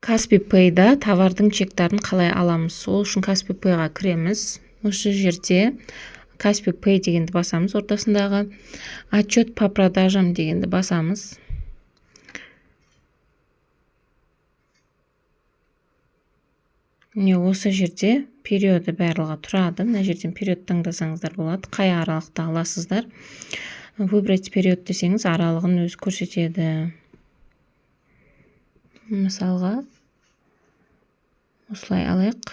Каспи Pay'да товардың чектарын қалай аламыз? Ол үшін Каспи Pay'ға кіреміз. Осы жерде Каспи Pay дегенді басамыз, ортасындағы отчет по продажам дегенді басамыз. Осы жерде периоды барлығы тұрады. Мына жерден период таңдасаңыздар болады. Қай аралықта аласыздар. Выбрать период десеңіз, аралығын өзі көрсетеді. Мысалға, осылай алайық.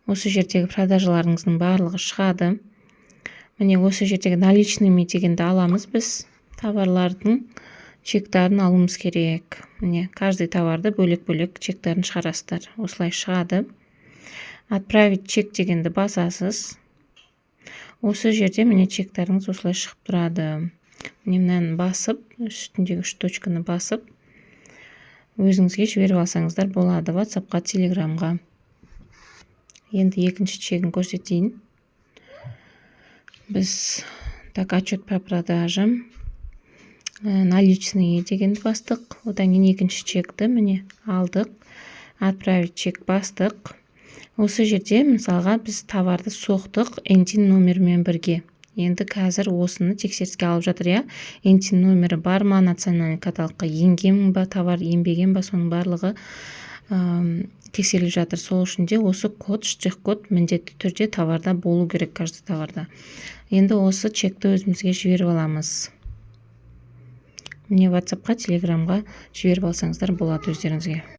Осы жердегі продажаларыңыздың барлығы шығады. Міне осы жердегі наличными дегенді аламыз біз. Товарлардың чектарын алуымыз керек. Міне каждый товарды бөлек-бөлек чектарын шығарасыздар. Осылай шығады. Отправить чек дегенді басасыз. Осы жерде міне чектеріңіз осылай шығып тұрады. Міне мынаны басып, үстіндегі 3 точканы басып, өзіңізге жіберіп алсаңыздар болады. WhatsApp-қа, Telegram-ға. Енді екінші чегін көрсетейін. Біз отчет по продажам, наличные дегенді бастық. Одан кейін екінші чекті міне алдық. Отправить чек бастық. Осы жерде мысалға біз товарды соқтық NTIN номермен бірге. Енді қазір осыны тексеріске алып жатыр, я. NTIN номері бар ма, национальный каталогқа енген ба, товар енбеген ба, соның барлығы тексеріліп жатыр. Сол үшін де осы код, штрих-код міндетті түрде товарда болу керек, каждый товарда. Енді осы чекті өзімізге жіберіп аламыз. Міне WhatsApp-қа, Telegram-ға жіберіп алсаңыздар болады өздеріңізге.